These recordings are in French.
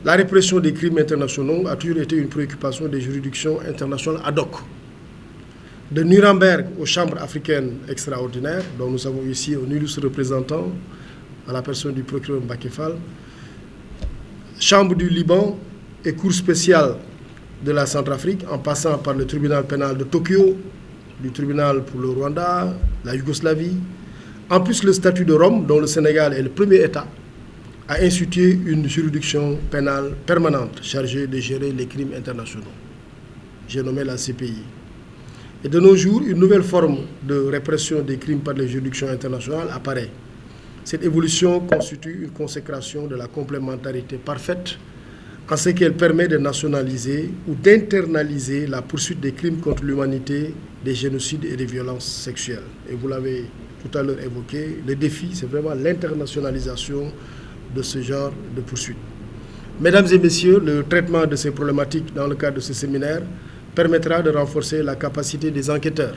La répression des crimes internationaux a toujours été une préoccupation des juridictions internationales ad hoc. De Nuremberg aux chambres africaines extraordinaires, dont nous avons ici un illustre représentant, à la personne du procureur Mbacké Fall, chambre du Liban et cour spéciale de la Centrafrique, en passant par le tribunal pénal de Tokyo, du tribunal pour le Rwanda, la Yougoslavie. En plus, le statut de Rome, dont le Sénégal est le premier État, a institué une juridiction pénale permanente chargée de gérer les crimes internationaux. J'ai nommé la CPI. Et de nos jours, une nouvelle forme de répression des crimes par les juridictions internationales apparaît. Cette évolution constitue une consécration de la complémentarité parfaite en ce qu'elle permet de nationaliser ou d'internaliser la poursuite des crimes contre l'humanité, des génocides et des violences sexuelles. Et vous l'avez tout à l'heure évoqué, le défi, c'est vraiment l'internationalisation de ce genre de poursuite. Mesdames et messieurs, le traitement de ces problématiques dans le cadre de ce séminaire permettra de renforcer la capacité des enquêteurs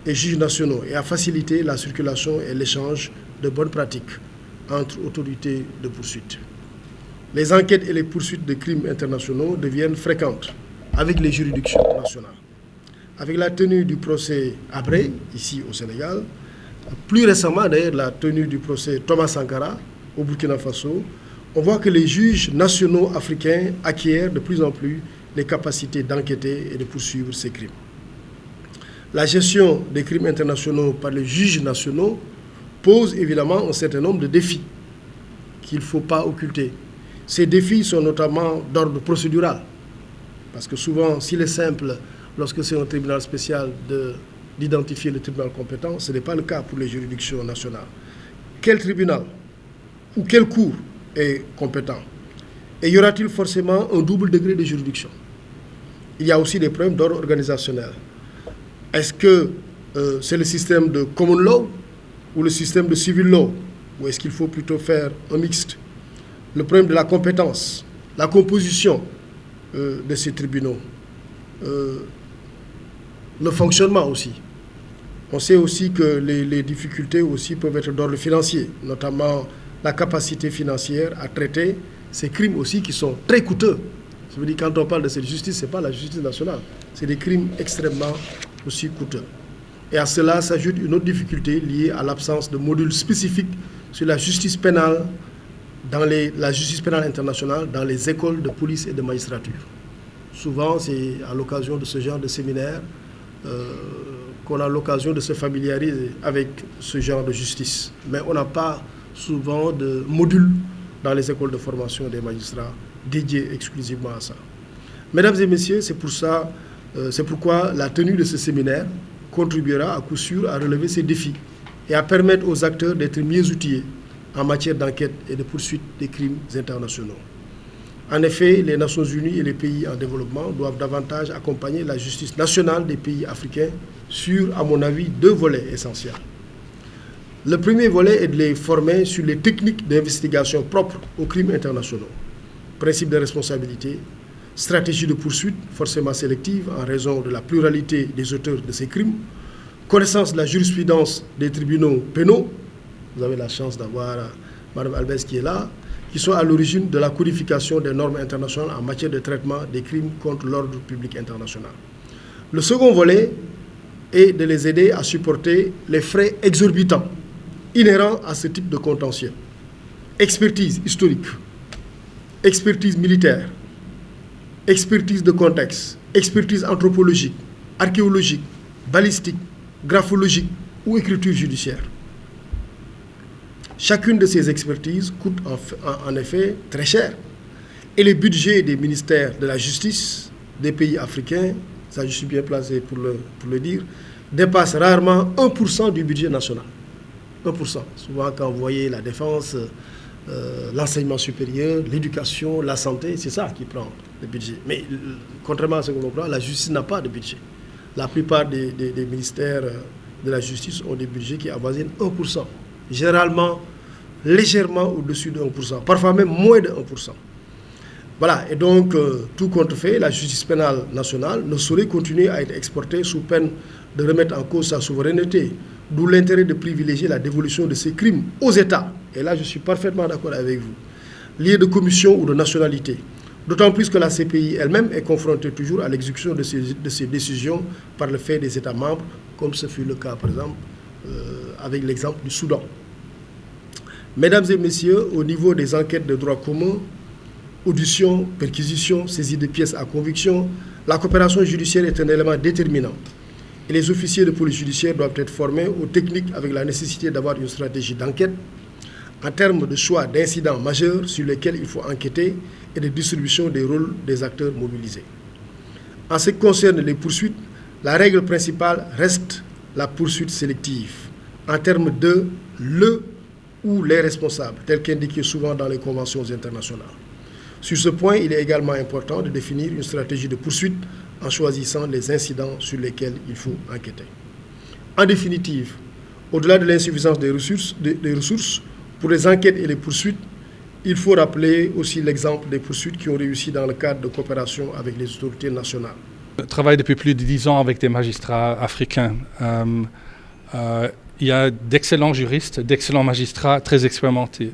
et juges nationaux et à faciliter la circulation et l'échange de bonnes pratiques entre autorités de poursuite. Les enquêtes et les poursuites de crimes internationaux deviennent fréquentes avec les juridictions nationales. Avec la tenue du procès Habré, ici au Sénégal, plus récemment d'ailleurs la tenue du procès Thomas Sankara au Burkina Faso, on voit que les juges nationaux africains acquièrent de plus en plus les capacités d'enquêter et de poursuivre ces crimes. La gestion des crimes internationaux par les juges nationaux pose évidemment un certain nombre de défis qu'il ne faut pas occulter. Ces défis sont notamment d'ordre procédural, parce que souvent, s'il est simple, lorsque c'est un tribunal spécial, d'identifier le tribunal compétent, ce n'est pas le cas pour les juridictions nationales. Quel tribunal ou quelle cour est compétent? Et y aura-t-il forcément un double degré de juridiction? Il y a aussi des problèmes d'ordre organisationnel. Est-ce que c'est le système de common law ou le système de civil law? Ou est-ce qu'il faut plutôt faire un mixte? Le problème de la compétence, la composition de ces tribunaux, le fonctionnement aussi. On sait aussi que les difficultés aussi peuvent être d'ordre financier, notamment la capacité financière à traiter ces crimes aussi qui sont très coûteux. Je veux dire, quand on parle de cette justice, ce n'est pas la justice nationale, c'est des crimes extrêmement aussi coûteux. Et à cela s'ajoute une autre difficulté liée à l'absence de modules spécifiques sur la justice pénale, la justice pénale internationale dans les écoles de police et de magistrature. Souvent, c'est à l'occasion de ce genre de séminaire qu'on a l'occasion de se familiariser avec ce genre de justice. Mais on n'a pas souvent de modules dans les écoles de formation des magistrats dédiés exclusivement à ça. Mesdames et messieurs, c'est pourquoi la tenue de ce séminaire contribuera à coup sûr à relever ces défis et à permettre aux acteurs d'être mieux outillés en matière d'enquête et de poursuite des crimes internationaux. En effet, les Nations Unies et les pays en développement doivent davantage accompagner la justice nationale des pays africains sur, à mon avis, deux volets essentiels. Le premier volet est de les former sur les techniques d'investigation propres aux crimes internationaux, principe de responsabilité, stratégie de poursuite forcément sélective en raison de la pluralité des auteurs de ces crimes, connaissance de la jurisprudence des tribunaux pénaux, vous avez la chance d'avoir Mme Albès qui est là, qui sont à l'origine de la codification des normes internationales en matière de traitement des crimes contre l'ordre public international. Le second volet est de les aider à supporter les frais exorbitants inhérents à ce type de contentieux. Expertise historique, expertise militaire, expertise de contexte, expertise anthropologique, archéologique, balistique, graphologique ou écriture judiciaire. Chacune de ces expertises coûte en effet très cher. Et les budgets des ministères de la justice des pays africains, ça je suis bien placé pour le dire, dépassent rarement 1% du budget national. 1%. Souvent quand vous voyez la défense, l'enseignement supérieur, l'éducation, la santé, c'est ça qui prend le budget. Mais contrairement à ce qu'on comprend, la justice n'a pas de budget. La plupart des ministères de la justice ont des budgets qui avoisinent 1%. Généralement, légèrement au-dessus de 1%, parfois même moins de 1%. Voilà, et donc, tout compte fait, la justice pénale nationale ne saurait continuer à être exportée sous peine de remettre en cause sa souveraineté, d'où l'intérêt de privilégier la dévolution de ces crimes aux États. Et là, je suis parfaitement d'accord avec vous. liées de commission ou de nationalité. D'autant plus que la CPI elle-même est confrontée toujours à l'exécution de ces décisions par le fait des États membres, comme ce fut le cas, par exemple, avec l'exemple du Soudan. Mesdames et messieurs, au niveau des enquêtes de droit commun, audition, perquisition, saisie de pièces à conviction, la coopération judiciaire est un élément déterminant. Et les officiers de police judiciaire doivent être formés aux techniques avec la nécessité d'avoir une stratégie d'enquête en termes de choix d'incidents majeurs sur lesquels il faut enquêter et de distribution des rôles des acteurs mobilisés. En ce qui concerne les poursuites, la règle principale reste la poursuite sélective en termes de le ou les responsables, tel qu'indiqué souvent dans les conventions internationales. Sur ce point, il est également important de définir une stratégie de poursuite en choisissant les incidents sur lesquels il faut enquêter. En définitive, au-delà de l'insuffisance des ressources, pour les enquêtes et les poursuites, il faut rappeler aussi l'exemple des poursuites qui ont réussi dans le cadre de coopération avec les autorités nationales. Je travaille depuis plus de 10 ans avec des magistrats africains. Il y a d'excellents juristes, d'excellents magistrats très expérimentés.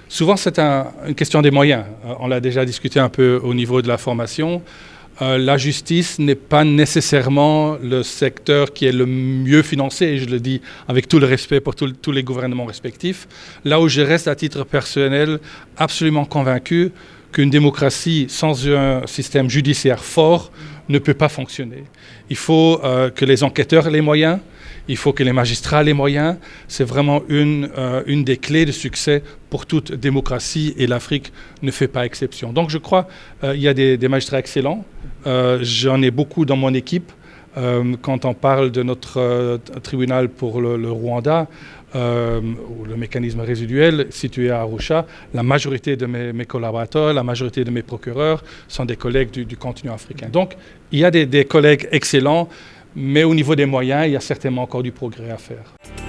Souvent, c'est une question des moyens. On l'a déjà discuté un peu au niveau de la formation. La justice n'est pas nécessairement le secteur qui est le mieux financé, et je le dis avec tout le respect pour tous les gouvernements respectifs. Là où je reste à titre personnel absolument convaincu qu'une démocratie sans un système judiciaire fort ne peut pas fonctionner. Il faut que les enquêteurs aient les moyens, il faut que les magistrats aient les moyens. C'est vraiment une des clés de succès pour toute démocratie et l'Afrique ne fait pas exception. Donc je crois qu'il y a des magistrats excellents. J'en ai beaucoup dans mon équipe. Quand on parle de notre tribunal pour le Rwanda, ou le mécanisme résiduel situé à Arusha, la majorité de mes collaborateurs, la majorité de mes procureurs sont des collègues du continent africain. Donc il y a des collègues excellents, mais au niveau des moyens, il y a certainement encore du progrès à faire.